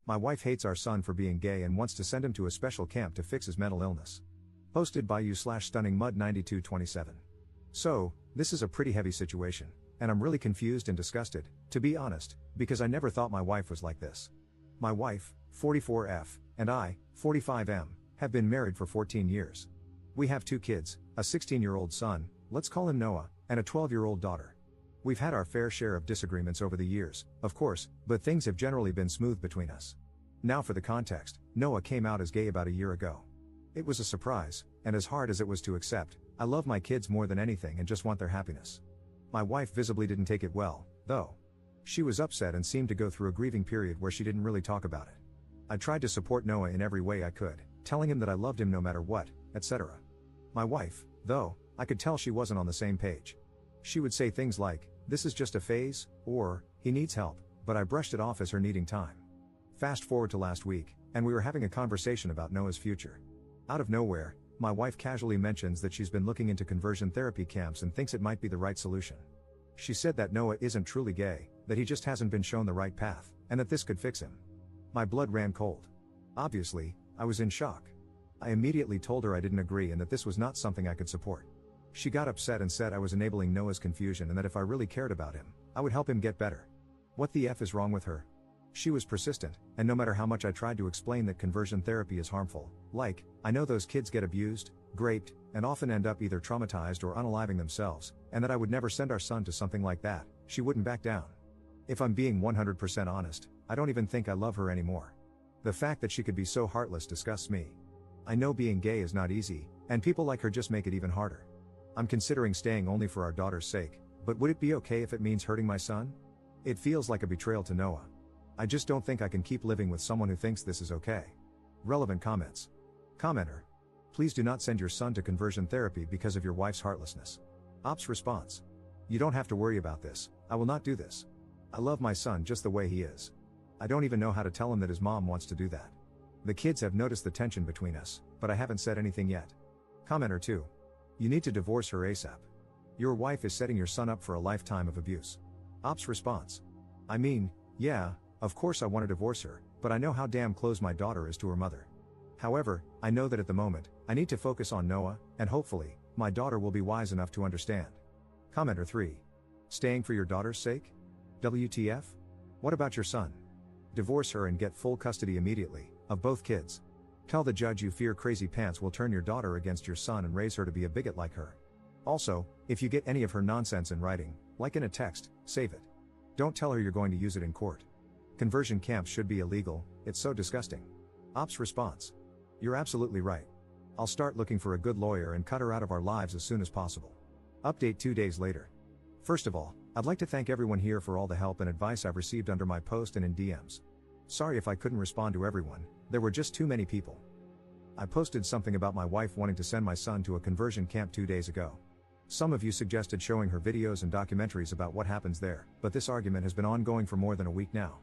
My wife hates our son for being gay and wants to send him to a special camp to fix his mental illness. Posted by u/stunningmud9227. So, this is a pretty heavy situation, and I'm really confused and disgusted, to be honest, because I never thought my wife was like this. My wife, 44F, and I, 45M, have been married for 14 years. We have 2 kids, a 16-year-old son, let's call him Noah, and a 12-year-old daughter. We've had our fair share of disagreements over the years, of course, but things have generally been smooth between us. Now for the context, Noah came out as gay about a year ago. It was a surprise, and as hard as it was to accept, I love my kids more than anything and just want their happiness. My wife visibly didn't take it well, though. She was upset and seemed to go through a grieving period where she didn't really talk about it. I tried to support Noah in every way I could, telling him that I loved him no matter what, etc. My wife, though, I could tell she wasn't on the same page. She would say things like, "This is just a phase," or, "He needs help," but I brushed it off as her needing time. Fast forward to last week, and we were having a conversation about Noah's future. Out of nowhere, my wife casually mentions that she's been looking into conversion therapy camps and thinks it might be the right solution. She said that Noah isn't truly gay, that he just hasn't been shown the right path, and that this could fix him. My blood ran cold. Obviously, I was in shock. I immediately told her I didn't agree and that this was not something I could support. She got upset and said I was enabling Noah's confusion and that if I really cared about him, I would help him get better. What the F is wrong with her? She was persistent, and no matter how much I tried to explain that conversion therapy is harmful, like, I know those kids get abused, raped, and often end up either traumatized or unaliving themselves, and that I would never send our son to something like that, she wouldn't back down. If I'm being 100% honest, I don't even think I love her anymore. The fact that she could be so heartless disgusts me. I know being gay is not easy, and people like her just make it even harder. I'm considering staying only for our daughter's sake, but would it be okay if it means hurting my son? It feels like a betrayal to Noah. I just don't think I can keep living with someone who thinks this is okay. Relevant comments. Commenter. Please do not send your son to conversion therapy because of your wife's heartlessness. Ops response. You don't have to worry about this, I will not do this. I love my son just the way he is. I don't even know how to tell him that his mom wants to do that. The kids have noticed the tension between us, but I haven't said anything yet. Commenter 2. You need to divorce her ASAP. Your wife is setting your son up for a lifetime of abuse. Ops response. I mean, yeah, of course I want to divorce her, but I know how damn close my daughter is to her mother. However, I know that at the moment, I need to focus on Noah, and hopefully, my daughter will be wise enough to understand. Commenter 3. Staying for your daughter's sake? WTF? What about your son? Divorce her and get full custody immediately, of both kids. Tell the judge you fear crazy pants will turn your daughter against your son and raise her to be a bigot like her. Also, if you get any of her nonsense in writing, like in a text, save it. Don't tell her you're going to use it in court. Conversion camps should be illegal, it's so disgusting. Ops response. You're absolutely right. I'll start looking for a good lawyer and cut her out of our lives as soon as possible. Update 2 days later. First of all, I'd like to thank everyone here for all the help and advice I've received under my post and in DMs. Sorry if I couldn't respond to everyone, there were just too many people. I posted something about my wife wanting to send my son to a conversion camp 2 days ago. Some of you suggested showing her videos and documentaries about what happens there, but this argument has been ongoing for more than a week now.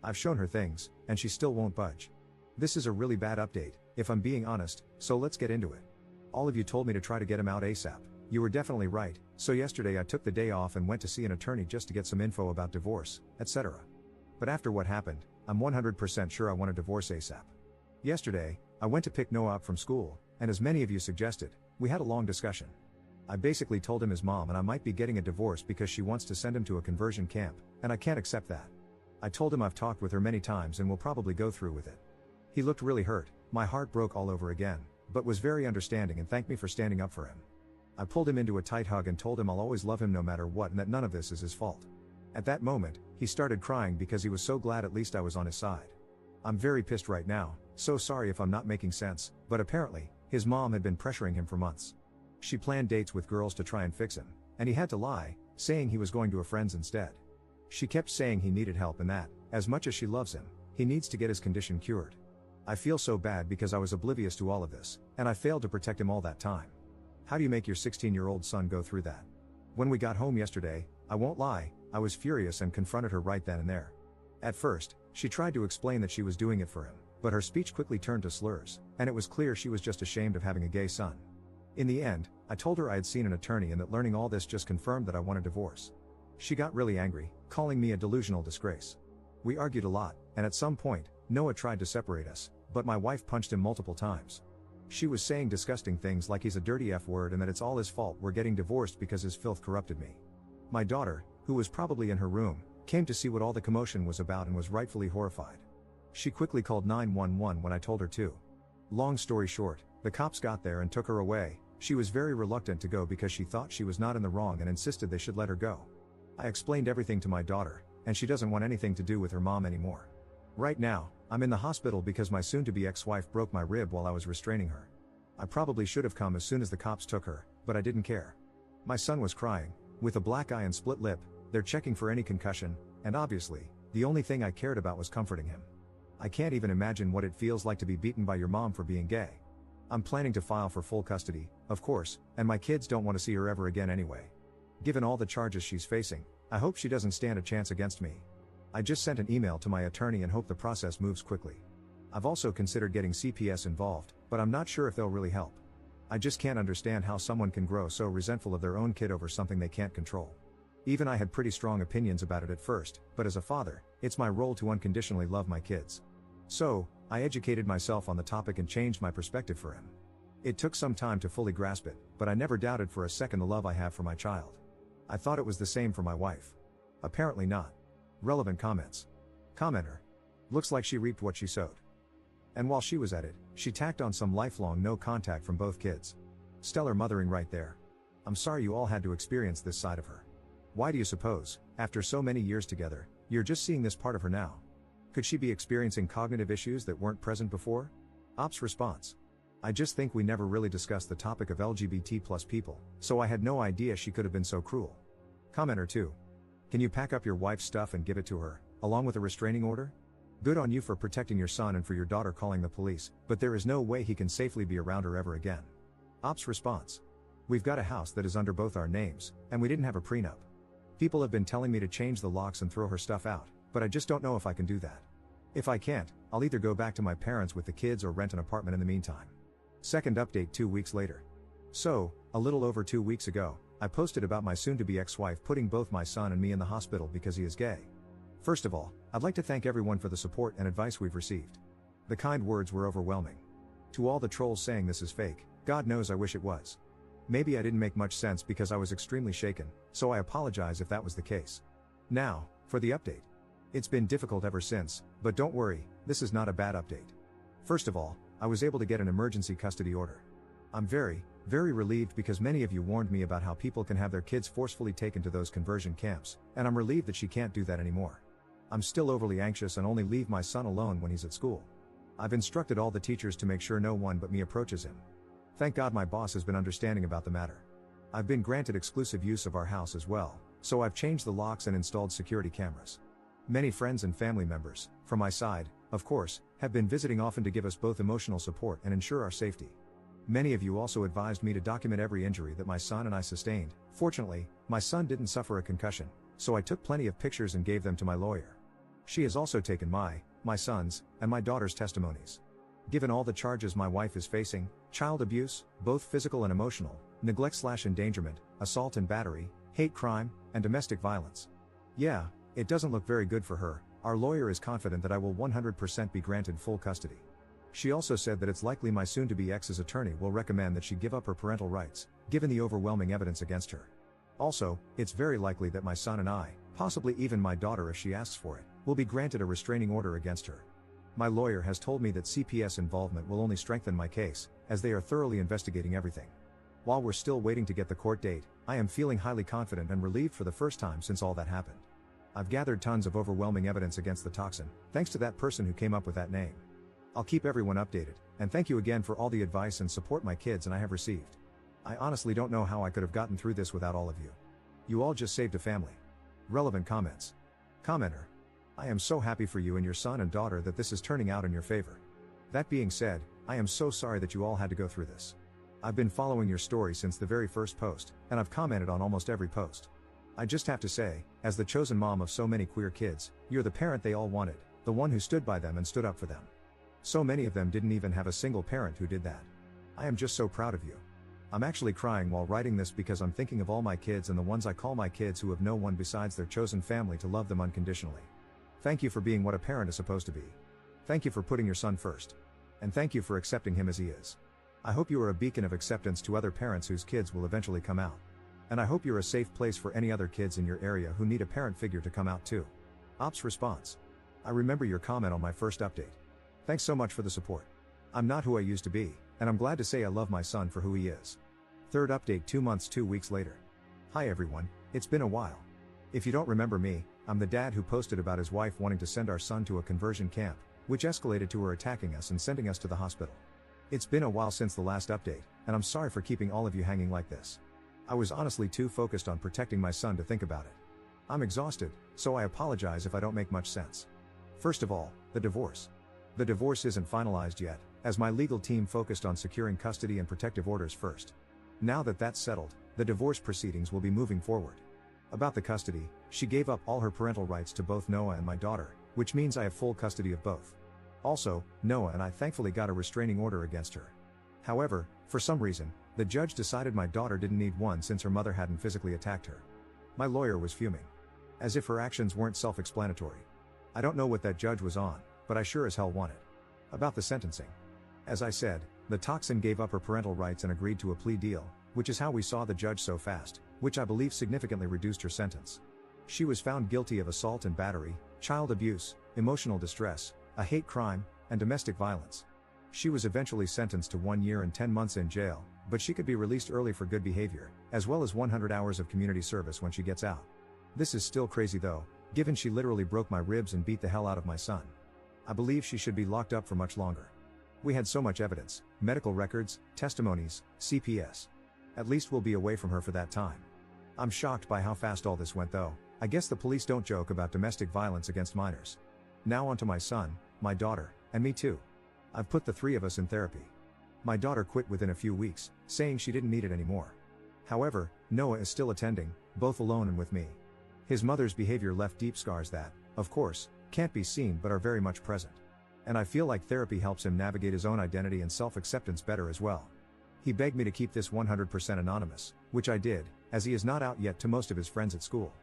I've shown her things, and she still won't budge. This is a really bad update, if I'm being honest, so let's get into it. All of you told me to try to get him out ASAP. You were definitely right, so yesterday I took the day off and went to see an attorney just to get some info about divorce, etc. But after what happened, I'm 100% sure I want a divorce ASAP. Yesterday, I went to pick Noah up from school, and as many of you suggested, we had a long discussion. I basically told him his mom and I might be getting a divorce because she wants to send him to a conversion camp, and I can't accept that. I told him I've talked with her many times and will probably go through with it. He looked really hurt, my heart broke all over again, but was very understanding and thanked me for standing up for him. I pulled him into a tight hug and told him I'll always love him no matter what and that none of this is his fault. At that moment, he started crying because he was so glad at least I was on his side. I'm very pissed right now, so sorry if I'm not making sense, but apparently, his mom had been pressuring him for months. She planned dates with girls to try and fix him, and he had to lie, saying he was going to a friend's instead. She kept saying he needed help and that, as much as she loves him, he needs to get his condition cured. I feel so bad because I was oblivious to all of this, and I failed to protect him all that time. How do you make your 16-year-old son go through that? When we got home yesterday, I won't lie, I was furious and confronted her right then and there. At first, she tried to explain that she was doing it for him, but her speech quickly turned to slurs, and it was clear she was just ashamed of having a gay son. In the end, I told her I had seen an attorney and that learning all this just confirmed that I want a divorce. She got really angry, calling me a delusional disgrace. We argued a lot, and at some point, Noah tried to separate us, but my wife punched him multiple times. She was saying disgusting things like he's a dirty F word and that it's all his fault we're getting divorced because his filth corrupted me. My daughter, who was probably in her room, came to see what all the commotion was about and was rightfully horrified. She quickly called 911 when I told her to. Long story short, the cops got there and took her away. She was very reluctant to go because she thought she was not in the wrong and insisted they should let her go. I explained everything to my daughter, and she doesn't want anything to do with her mom anymore. Right now, I'm in the hospital because my soon-to-be ex-wife broke my rib while I was restraining her. I probably should have come as soon as the cops took her, but I didn't care. My son was crying, with a black eye and split lip. They're checking for any concussion, and obviously, the only thing I cared about was comforting him. I can't even imagine what it feels like to be beaten by your mom for being gay. I'm planning to file for full custody, of course, and my kids don't want to see her ever again anyway. Given all the charges she's facing, I hope she doesn't stand a chance against me. I just sent an email to my attorney and hope the process moves quickly. I've also considered getting CPS involved, but I'm not sure if they'll really help. I just can't understand how someone can grow so resentful of their own kid over something they can't control. Even I had pretty strong opinions about it at first, but as a father, it's my role to unconditionally love my kids. So, I educated myself on the topic and changed my perspective for him. It took some time to fully grasp it, but I never doubted for a second the love I have for my child. I thought it was the same for my wife. Apparently not. Relevant comments. Commenter. Looks like she reaped what she sowed. And while she was at it, she tacked on some lifelong no contact from both kids. Stellar mothering right there. I'm sorry you all had to experience this side of her. Why do you suppose, after so many years together, you're just seeing this part of her now? Could she be experiencing cognitive issues that weren't present before? Ops response. I just think we never really discussed the topic of LGBT+ people, so I had no idea she could have been so cruel. Commenter 2. Can you pack up your wife's stuff and give it to her, along with a restraining order? Good on you for protecting your son and for your daughter calling the police, but there is no way he can safely be around her ever again. Ops response. We've got a house that is under both our names, and we didn't have a prenup. People have been telling me to change the locks and throw her stuff out, but I just don't know if I can do that. If I can't, I'll either go back to my parents with the kids or rent an apartment in the meantime. Second update 2 weeks later. So, a little over 2 weeks ago, I posted about my soon-to-be ex-wife putting both my son and me in the hospital because he is gay. First of all, I'd like to thank everyone for the support and advice we've received. The kind words were overwhelming. To all the trolls saying this is fake, God knows I wish it was. Maybe I didn't make much sense because I was extremely shaken, so I apologize if that was the case. Now, for the update. It's been difficult ever since, but don't worry, this is not a bad update. First of all, I was able to get an emergency custody order. I'm very relieved because many of you warned me about how people can have their kids forcefully taken to those conversion camps, and I'm relieved that she can't do that anymore. I'm still overly anxious and only leave my son alone when he's at school. I've instructed all the teachers to make sure no one but me approaches him. Thank God my boss has been understanding about the matter. I've been granted exclusive use of our house as well, so I've changed the locks and installed security cameras. Many friends and family members, from my side, of course, have been visiting often to give us both emotional support and ensure our safety. Many of you also advised me to document every injury that my son and I sustained. Fortunately, my son didn't suffer a concussion, so I took plenty of pictures and gave them to my lawyer. She has also taken my son's, and my daughter's testimonies. Given all the charges my wife is facing, child abuse, both physical and emotional, neglect/endangerment, assault and battery, hate crime, and domestic violence. Yeah, it doesn't look very good for her. Our lawyer is confident that I will 100% be granted full custody. She also said that it's likely my soon-to-be ex's attorney will recommend that she give up her parental rights, given the overwhelming evidence against her. Also, it's very likely that my son and I, possibly even my daughter if she asks for it, will be granted a restraining order against her. My lawyer has told me that CPS involvement will only strengthen my case, as they are thoroughly investigating everything. While we're still waiting to get the court date, I am feeling highly confident and relieved for the first time since all that happened. I've gathered tons of overwhelming evidence against the toxin, thanks to that person who came up with that name. I'll keep everyone updated, and thank you again for all the advice and support my kids and I have received. I honestly don't know how I could have gotten through this without all of you. You all just saved a family. Relevant comments. Commenter. I am so happy for you and your son and daughter that this is turning out in your favor. That being said, I am so sorry that you all had to go through this. I've been following your story since the very first post, and I've commented on almost every post. I just have to say, as the chosen mom of so many queer kids, you're the parent they all wanted, the one who stood by them and stood up for them. So many of them didn't even have a single parent who did that. I am just so proud of you. I'm actually crying while writing this because I'm thinking of all my kids and the ones I call my kids who have no one besides their chosen family to love them unconditionally. Thank you for being what a parent is supposed to be. Thank you for putting your son first. And thank you for accepting him as he is. I hope you are a beacon of acceptance to other parents whose kids will eventually come out. And I hope you're a safe place for any other kids in your area who need a parent figure to come out too. Ops response. I remember your comment on my first update. Thanks so much for the support. I'm not who I used to be, and I'm glad to say I love my son for who he is. Third update 2 months 2 weeks later. Hi everyone, it's been a while. If you don't remember me, I'm the dad who posted about his wife wanting to send our son to a conversion camp, which escalated to her attacking us and sending us to the hospital. It's been a while since the last update, and I'm sorry for keeping all of you hanging like this. I was honestly too focused on protecting my son to think about it. I'm exhausted, so I apologize if I don't make much sense. First of all, the divorce. The divorce isn't finalized yet, as my legal team focused on securing custody and protective orders first. Now that that's settled, the divorce proceedings will be moving forward. About the custody, she gave up all her parental rights to both Noah and my daughter, which means I have full custody of both. Also, Noah and I thankfully got a restraining order against her. However, for some reason, the judge decided my daughter didn't need one since her mother hadn't physically attacked her. My lawyer was fuming. As if her actions weren't self-explanatory. I don't know what that judge was on, but I sure as hell want it. About the sentencing. As I said, the toxin gave up her parental rights and agreed to a plea deal, which is how we saw the judge so fast, which I believe significantly reduced her sentence. She was found guilty of assault and battery, child abuse, emotional distress, a hate crime, and domestic violence. She was eventually sentenced to 1 year and 10 months in jail, but she could be released early for good behavior, as well as 100 hours of community service when she gets out. This is still crazy though, given she literally broke my ribs and beat the hell out of my son. I believe she should be locked up for much longer. We had so much evidence, medical records, testimonies, CPS. At least we'll be away from her for that time. I'm shocked by how fast all this went though. I guess the police don't joke about domestic violence against minors. Now onto my son, my daughter, and me too. I've put the 3 of us in therapy. My daughter quit within a few weeks, saying she didn't need it anymore. However, Noah is still attending, both alone and with me. His mother's behavior left deep scars that, of course, can't be seen but are very much present. And I feel like therapy helps him navigate his own identity and self-acceptance better as well. He begged me to keep this 100% anonymous, which I did, as he is not out yet to most of his friends at school.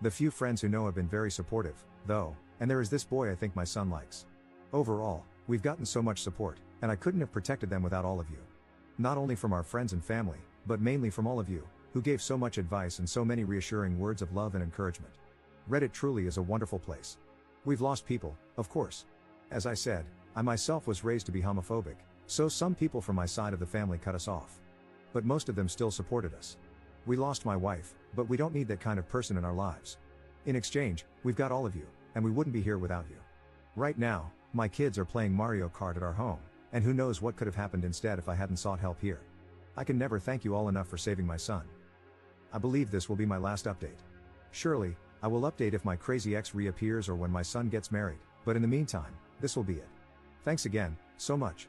The few friends who know have been very supportive, though, and there is this boy I think my son likes. Overall, we've gotten so much support, and I couldn't have protected them without all of you. Not only from our friends and family, but mainly from all of you, who gave so much advice and so many reassuring words of love and encouragement. Reddit truly is a wonderful place. We've lost people, of course. As I said, I myself was raised to be homophobic, so some people from my side of the family cut us off. But most of them still supported us. We lost my wife, but we don't need that kind of person in our lives. In exchange, we've got all of you, and we wouldn't be here without you. Right now, my kids are playing Mario Kart at our home, and who knows what could have happened instead if I hadn't sought help here. I can never thank you all enough for saving my son. I believe this will be my last update. Surely, I will update if my crazy ex reappears or when my son gets married, but in the meantime, this will be it. Thanks again, so much.